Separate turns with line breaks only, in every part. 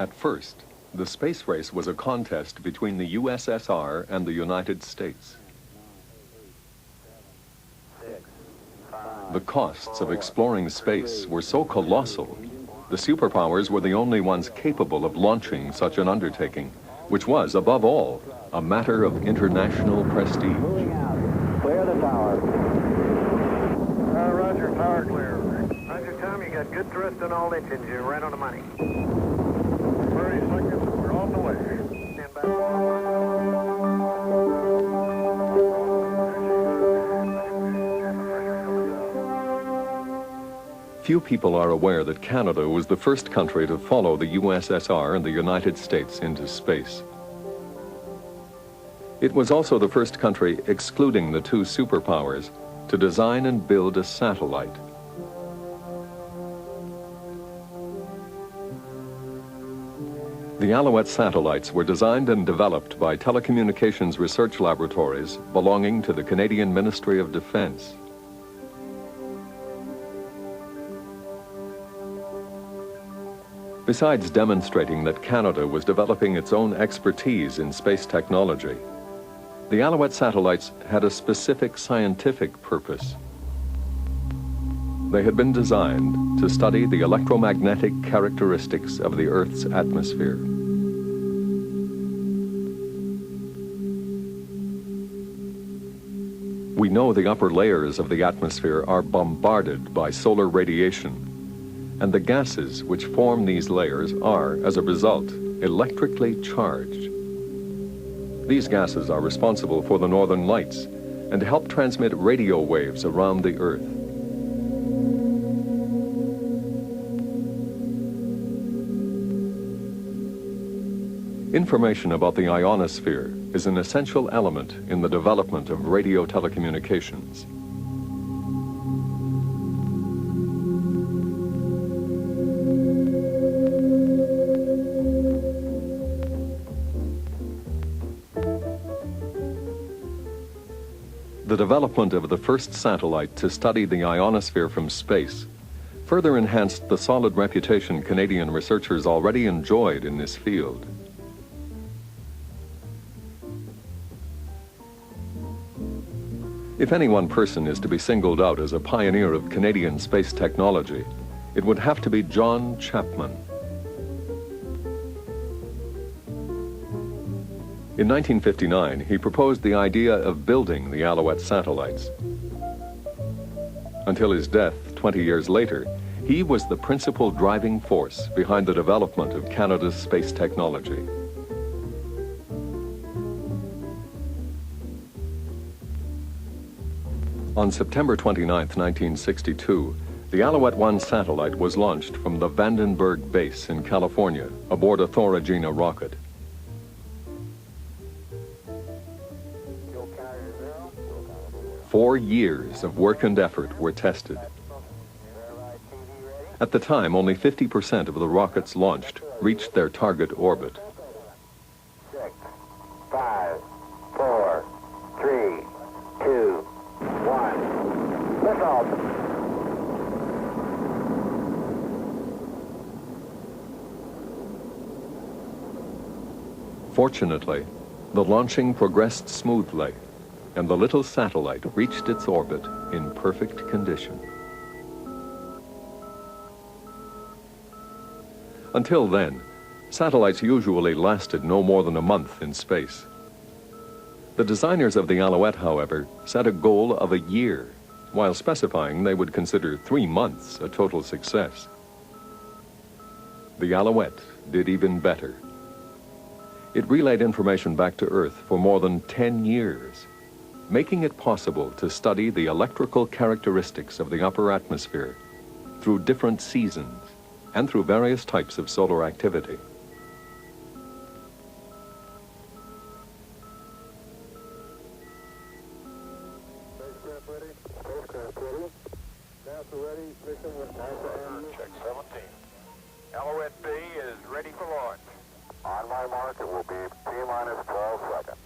At first, the space race was a contest between the USSR and the United States. The costs of exploring space were so colossal, the superpowers were the only ones capable of launching such an undertaking, which was, above all, a matter of international prestige.
Moving out. Clear the tower.
Roger, tower clear. Roger, Tom, you got good thrust on all engines. You're right on the money. 30 seconds, we're on the way. Stand by.
Few people are aware that Canada was the first country to follow the USSR and the United States into space. It was also the first country, excluding the two superpowers, to design and build a satellite. The Alouette satellites were designed and developed by telecommunications research laboratories belonging to the Canadian Ministry of Defense. Besides demonstrating that Canada was developing its own expertise in space technology, the Alouette satellites had a specific scientific purpose. They had been designed to study the electromagnetic characteristics of the Earth's atmosphere. We know the upper layers of the atmosphere are bombarded by solar radiation, and the gases which form these layers are, as a result, electrically charged. These gases are responsible for the northern lights and help transmit radio waves around the Earth. Information about the ionosphere is an essential element in the development of radio telecommunications. The development of the first satellite to study the ionosphere from space further enhanced the solid reputation Canadian researchers already enjoyed in this field. If any one person is to be singled out as a pioneer of Canadian space technology, it would have to be John Chapman. In 1959, he proposed the idea of building the Alouette satellites. Until his death 20 years later, he was the principal driving force behind the development of Canada's space technology. On September 29, 1962, the Alouette 1 satellite was launched from the Vandenberg base in California aboard a Thor-Agena rocket. Four years of work and effort were tested. At the time, only 50% of the rockets launched reached their target orbit.
6, 5, 4, 3, 2, 1. Lift off.
Fortunately, the launching progressed smoothly, and the little satellite reached its orbit in perfect condition. Until then, satellites usually lasted no more than a month in space. The designers of the Alouette, however, set a goal of a year, while specifying they would consider 3 months a total success. The Alouette did even better. It relayed information back to Earth for more than 10 years, making it possible to study the electrical characteristics of the upper atmosphere through different seasons and through various types of solar activity.
Spacecraft ready. Spacecraft ready. NASA ready. Mission with NASA and check 17. Alouette B is ready for launch. On my mark, it will be T-minus 12 seconds.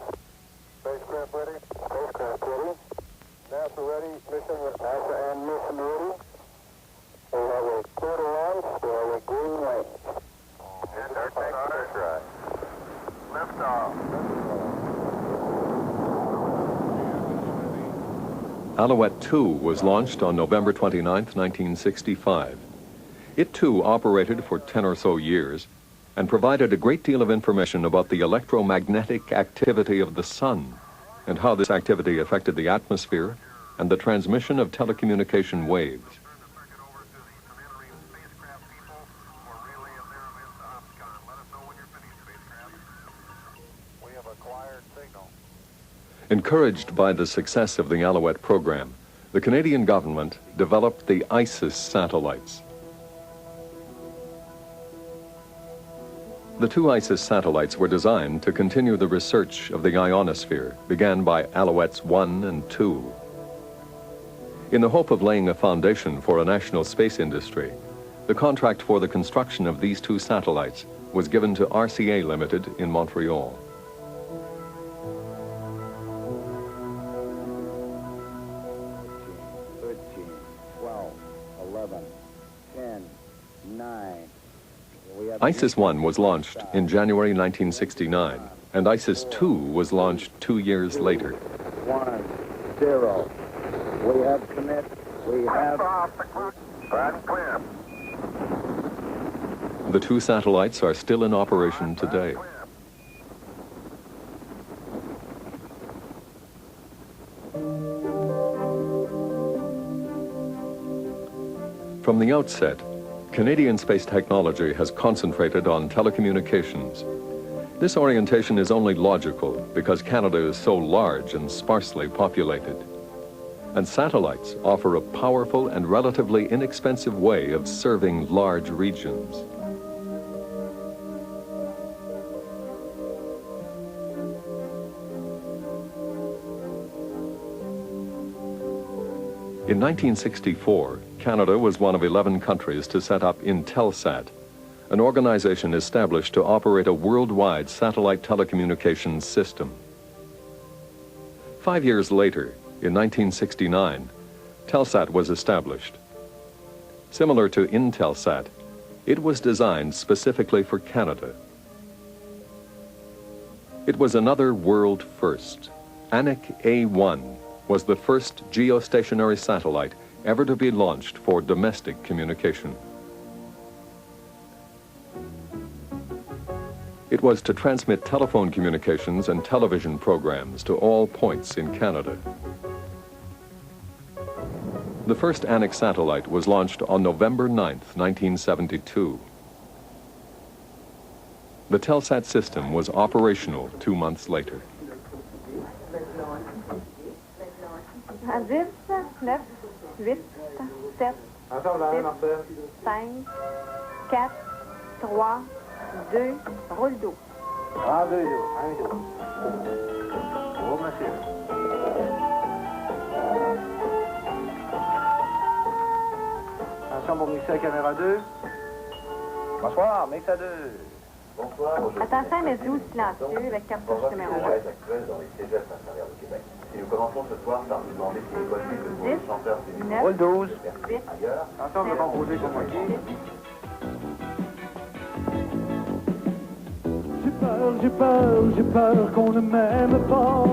Spacecraft ready. Spacecraft ready. NASA ready. Mission with NASA and mission ready. We have a clear to launch. We have a green light. And our
Alouette 2 was launched on November 29, 1965. It too operated for 10 or so years and provided a great deal of information about the electromagnetic activity of the sun and how this activity affected the atmosphere and the transmission of telecommunication waves. Encouraged by the success of the Alouette program, the Canadian government developed the ISIS satellites. The two ISIS satellites were designed to continue the research of the ionosphere began by Alouettes 1 and 2. In the hope of laying a foundation for a national space industry, the contract for the construction of these two satellites was given to RCA Limited in Montreal.
11, 10, 9.
ISIS-1 was launched in January 1969, and ISIS-2 was launched 2 years later.
1, 0. We have commit. We have...
That's clear.
The two satellites are still in operation today. From the outset, Canadian space technology has concentrated on telecommunications. This orientation is only logical because Canada is so large and sparsely populated. And satellites offer a powerful and relatively inexpensive way of serving large regions. In 1964, Canada was one of 11 countries to set up Intelsat, an organization established to operate a worldwide satellite telecommunications system. 5 years later, in 1969, Telsat was established. Similar to Intelsat, it was designed specifically for Canada. It was another world first. Anik A1 was the first geostationary satellite ever to be launched for domestic communication. It was to transmit telephone communications and television programs to all points in Canada. The first Anik satellite was launched on November 9th, 1972. The Telsat system was operational 2 months later.
10, 9, 8, 7, 6, 5, 4, 3, 2, roule d'eau.
1, 2, 1, 2. Oh, monsieur. Attention pour mixer la caméra 2. Bonsoir, mix à 2. Bonsoir.
Attention, mais doux silencieux avec cartouche numéro 1.
Et nous commençons ce soir par vous demander si est possible pour les chanteurs féminins.
Roule 12.
Ailleurs.
Attention, on va pas bouger comme moi.
J'ai peur qu'on ne m'aime pas.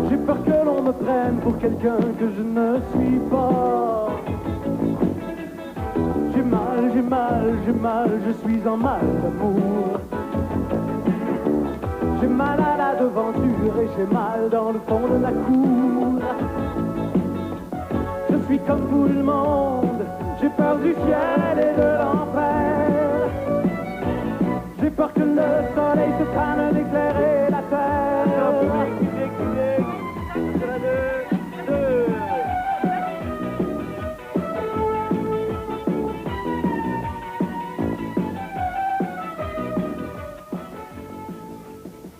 J'ai peur que l'on me prenne pour quelqu'un que je ne suis pas. J'ai mal, je suis en mal d'amour. J'ai mal à la devanture et j'ai mal dans le fond de la cour. Je suis comme tout le monde, j'ai peur du ciel et de l'enfer. J'ai peur que le soleil se prenne d'éclairer la terre.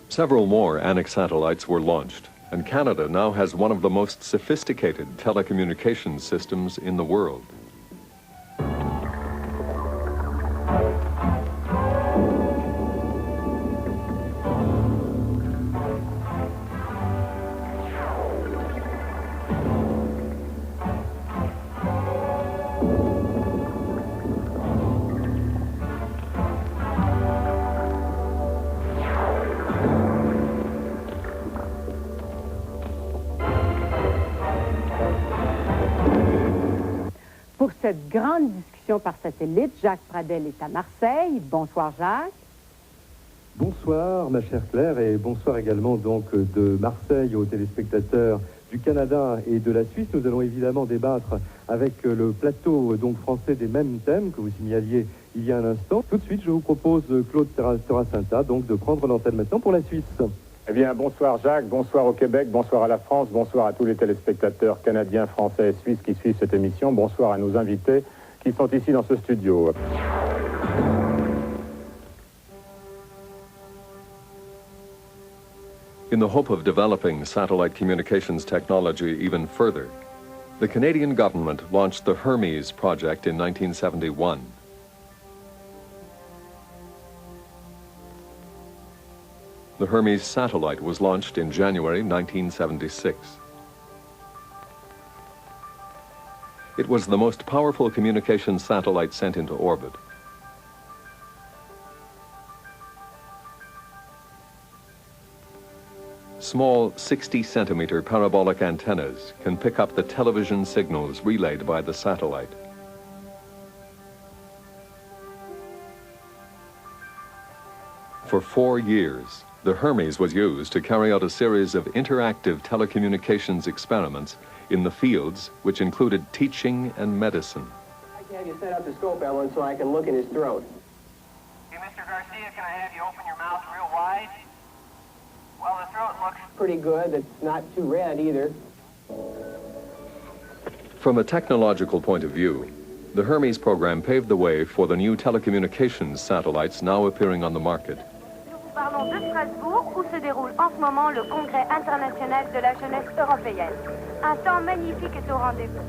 Several more Anik satellites were launched, and Canada now has one of the most sophisticated telecommunications systems in the world.
cette grande discussion par satellite. Jacques Pradel est à Marseille. Bonsoir, Jacques.
Bonsoir, ma chère Claire, et bonsoir également donc de Marseille aux téléspectateurs du Canada et de la Suisse. Nous allons évidemment débattre avec le plateau donc français des mêmes thèmes que vous signaliez il y a un instant. Tout de suite, je vous propose, Claude Terracinta, donc de prendre l'antenne maintenant pour la Suisse.
Eh bien, bonsoir Jacques, bonsoir au Québec, bonsoir à la France, bonsoir à tous les téléspectateurs canadiens, français et suisses qui suivent cette émission. Bonsoir à nos invités qui sont ici dans ce studio.
In the hope of developing satellite communications technology even further, the Canadian government launched the Hermes project in 1971. The Hermes satellite was launched in January 1976. It was the most powerful communications satellite sent into orbit. Small 60-centimeter parabolic antennas can pick up the television signals relayed by the satellite. For 4 years, the Hermes was used to carry out a series of interactive telecommunications experiments in the fields which included teaching and medicine.
I can have you set up the scope, Ellen, so I can look in his throat.
Hey, Mr. Garcia, can I have you open your mouth real wide? Well, the throat looks
Pretty good. It's not too red either.
From a technological point of view, the Hermes program paved the way for the new telecommunications satellites now appearing on the market.
Nous vous parlons de Strasbourg, où se déroule en ce moment le Congrès international de la jeunesse européenne. Un temps magnifique est au rendez-vous.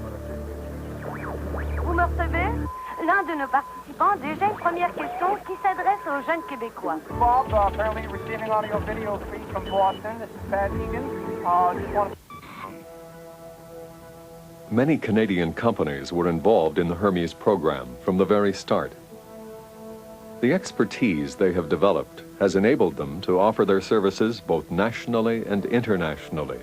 Vous me recevez? L'un de nos participants a déjà une première question qui s'adresse aux jeunes Québécois.
Bob, apparently receiving audio-video feed from Boston. This is Pat Egan. Just want to...
Many Canadian companies were involved in the Hermes program from the very start. The expertise they have developed has enabled them to offer their services both nationally and internationally.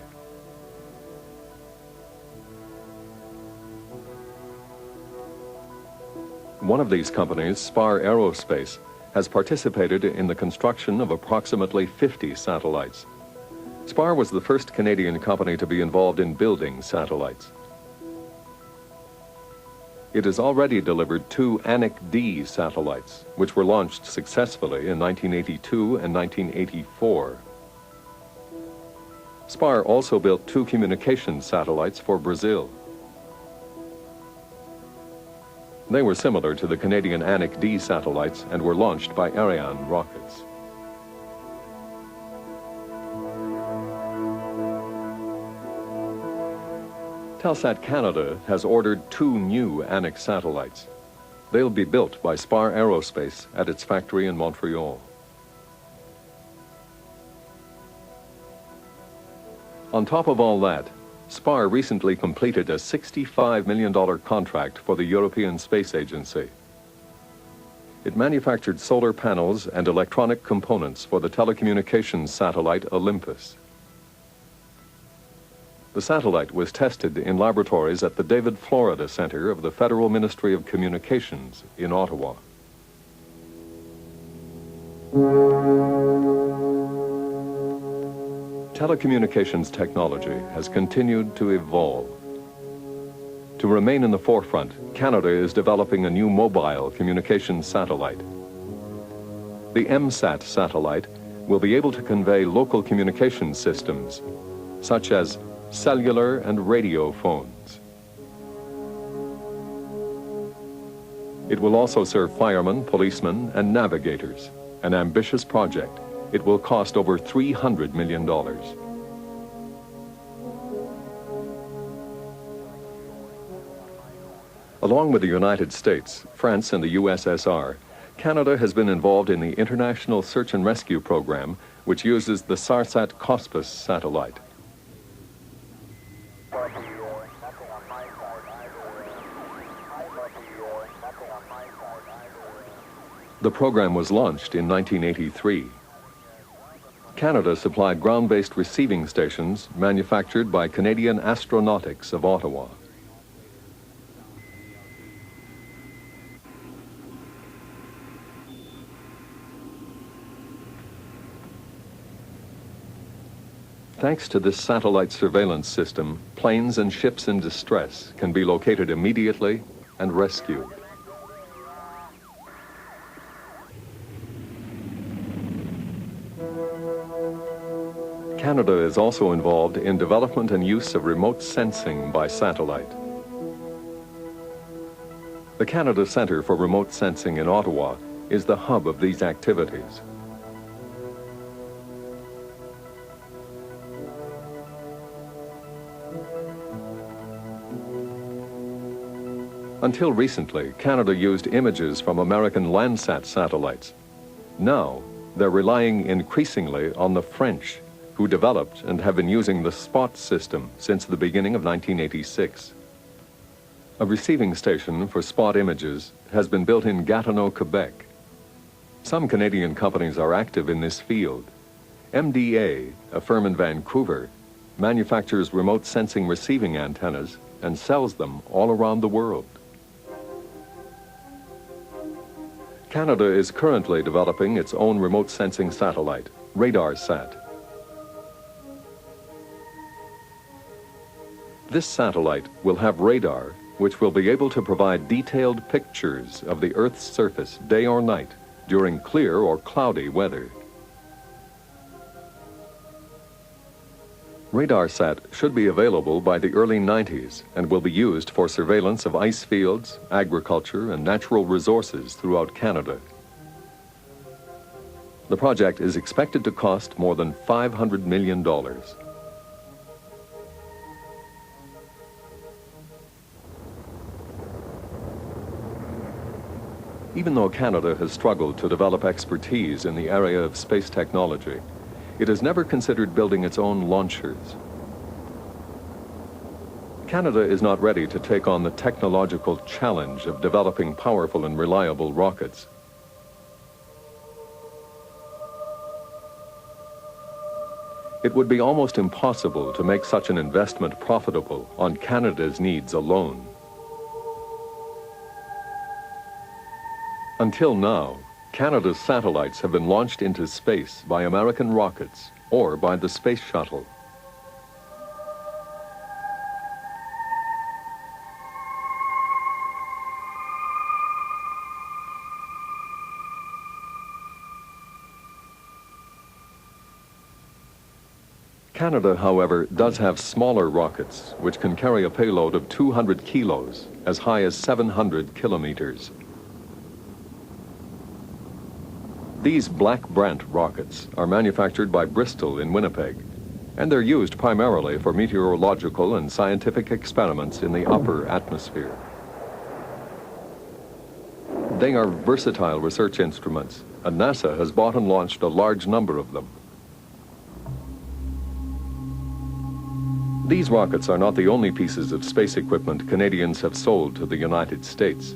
One of these companies, Spar Aerospace, has participated in the construction of approximately 50 satellites. Spar was the first Canadian company to be involved in building satellites. It has already delivered 2 Anik D satellites, which were launched successfully in 1982 and 1984. Spar also built 2 communications satellites for Brazil. They were similar to the Canadian Anik D satellites and were launched by Ariane rockets. Telsat Canada has ordered 2 new Anik satellites. They'll be built by Spar Aerospace at its factory in Montreal. On top of all that, Spar recently completed a $65 million contract for the European Space Agency. It manufactured solar panels and electronic components for the telecommunications satellite Olympus. The satellite was tested in laboratories at the David Florida Center of the Federal Ministry of Communications in Ottawa. Telecommunications technology has continued to evolve. To remain in the forefront, Canada is developing a new mobile communications satellite. The MSAT satellite will be able to convey local communications systems, such as cellular and radio phones. It will also serve firemen, policemen, and navigators, an ambitious project. It will cost over $300 million. Along with the United States, France, and the USSR, Canada has been involved in the International Search and Rescue Program, which uses the SARSAT Cospus satellite. The program was launched in 1983. Canada supplied ground-based receiving stations manufactured by Canadian Astronautics of Ottawa. Thanks to this satellite surveillance system, planes and ships in distress can be located immediately and rescued. Canada is also involved in development and use of remote sensing by satellite. The Canada Centre for Remote Sensing in Ottawa is the hub of these activities. Until recently, Canada used images from American Landsat satellites. Now, they're relying increasingly on the French, who developed and have been using the SPOT system since the beginning of 1986. A receiving station for SPOT images has been built in Gatineau, Quebec. Some Canadian companies are active in this field. MDA, a firm in Vancouver, manufactures remote sensing receiving antennas and sells them all around the world. Canada is currently developing its own remote sensing satellite, RadarSat. This satellite will have radar, which will be able to provide detailed pictures of the Earth's surface day or night during clear or cloudy weather. RadarSat should be available by the early 90s and will be used for surveillance of ice fields, agriculture, and natural resources throughout Canada. The project is expected to cost more than $500 million. Even though Canada has struggled to develop expertise in the area of space technology, it has never considered building its own launchers. Canada is not ready to take on the technological challenge of developing powerful and reliable rockets. It would be almost impossible to make such an investment profitable on Canada's needs alone. Until now, Canada's satellites have been launched into space by American rockets or by the Space Shuttle. Canada, however, does have smaller rockets which can carry a payload of 200 kilos, as high as 700 kilometers. These Black Brant rockets are manufactured by Bristol in Winnipeg, and they're used primarily for meteorological and scientific experiments in the upper atmosphere. They are versatile research instruments, and NASA has bought and launched a large number of them. These rockets are not the only pieces of space equipment Canadians have sold to the United States.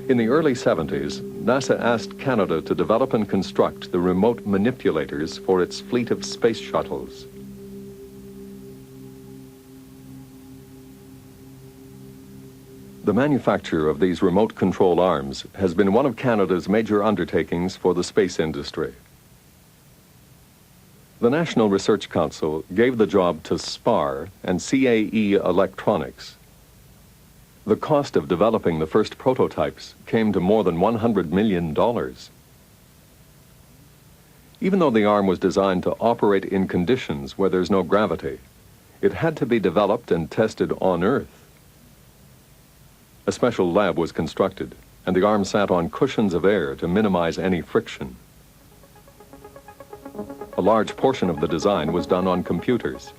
In the early 70s, NASA asked Canada to develop and construct the remote manipulators for its fleet of space shuttles. The manufacture of these remote control arms has been one of Canada's major undertakings for the space industry. The National Research Council gave the job to SPAR and CAE Electronics. The cost of developing the first prototypes came to more than $100 million. Even though the arm was designed to operate in conditions where there's no gravity, it had to be developed and tested on Earth. A special lab was constructed, and the arm sat on cushions of air to minimize any friction. A large portion of the design was done on computers.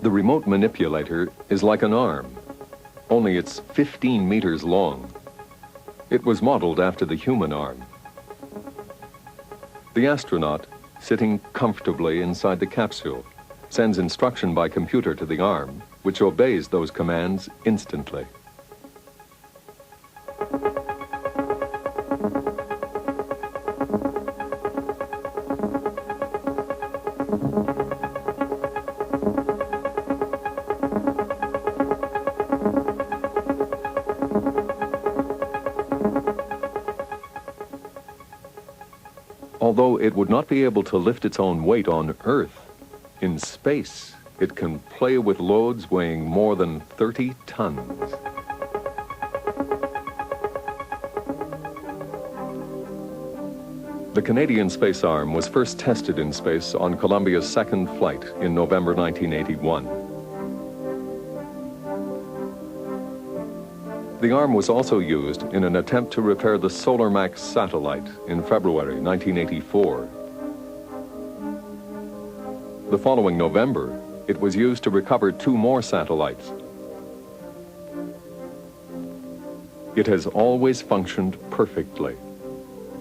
The remote manipulator is like an arm, only it's 15 meters long. It was modeled after the human arm. The astronaut, sitting comfortably inside the capsule, sends instruction by computer to the arm, which obeys those commands instantly. although it would not be able to lift its own weight on Earth, in space it can play with loads weighing more than 30 tons. The Canadian space arm was first tested in space on Columbia's second flight in November 1981. The arm was also used in an attempt to repair the SolarMax satellite in February 1984. The following November, it was used to recover 2 more satellites. It has always functioned perfectly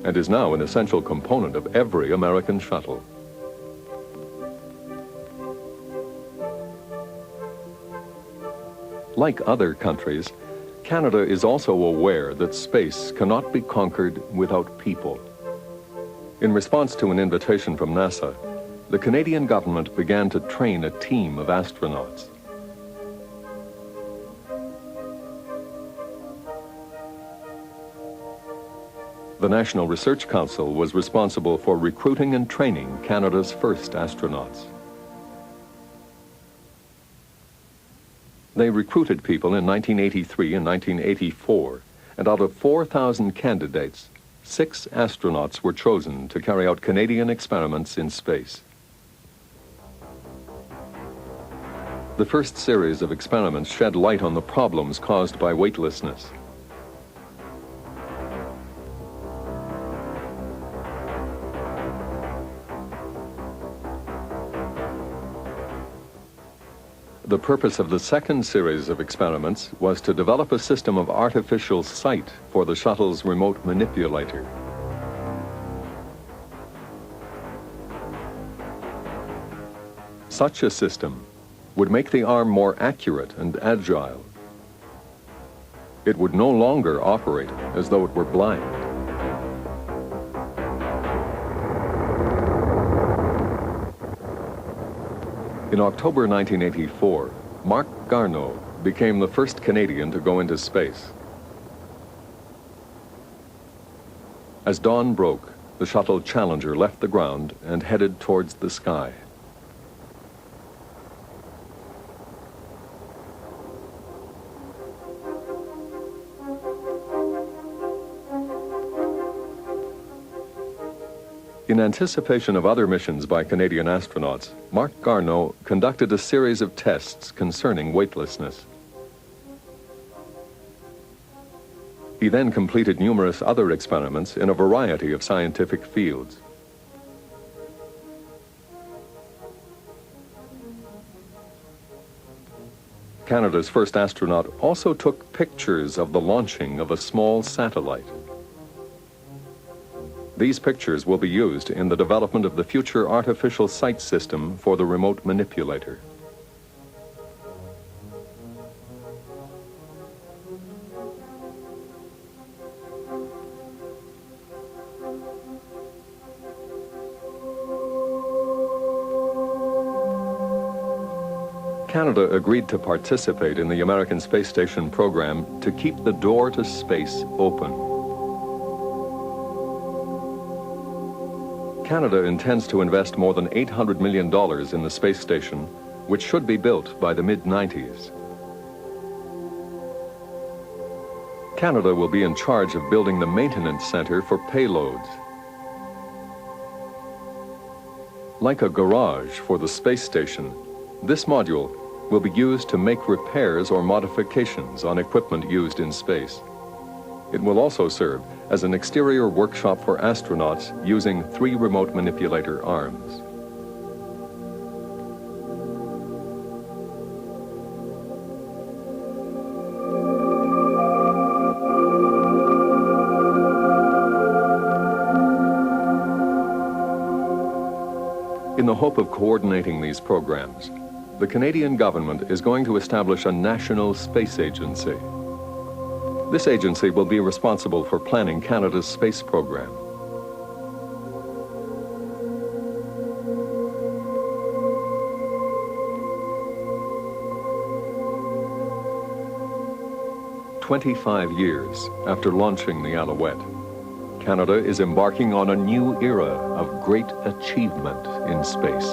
and is now an essential component of every American shuttle. Like other countries, Canada is also aware that space cannot be conquered without people. In response to an invitation from NASA, the Canadian government began to train a team of astronauts. The National Research Council was responsible for recruiting and training Canada's first astronauts. They recruited people in 1983 and 1984, and out of 4,000 candidates, 6 astronauts were chosen to carry out Canadian experiments in space. The first series of experiments shed light on the problems caused by weightlessness. The purpose of the second series of experiments was to develop a system of artificial sight for the shuttle's remote manipulator. Such a system would make the arm more accurate and agile. It would no longer operate as though it were blind. In October 1984, Marc Garneau became the first Canadian to go into space. As dawn broke, the shuttle Challenger left the ground and headed towards the sky. In anticipation of other missions by Canadian astronauts, Marc Garneau conducted a series of tests concerning weightlessness. He then completed numerous other experiments in a variety of scientific fields. Canada's first astronaut also took pictures of the launching of a small satellite. These pictures will be used in the development of the future artificial sight system for the remote manipulator. Canada agreed to participate in the American Space Station program to keep the door to space open. Canada intends to invest more than $800 million in the space station, which should be built by the mid-90s. Canada will be in charge of building the maintenance center for payloads. Like a garage for the space station, this module will be used to make repairs or modifications on equipment used in space. It will also serve as an exterior workshop for astronauts using 3 remote manipulator arms. In the hope of coordinating these programs, the Canadian government is going to establish a national space agency. This agency will be responsible for planning Canada's space program. "25 years after launching the Alouette, Canada is embarking on a new era of great achievement in space.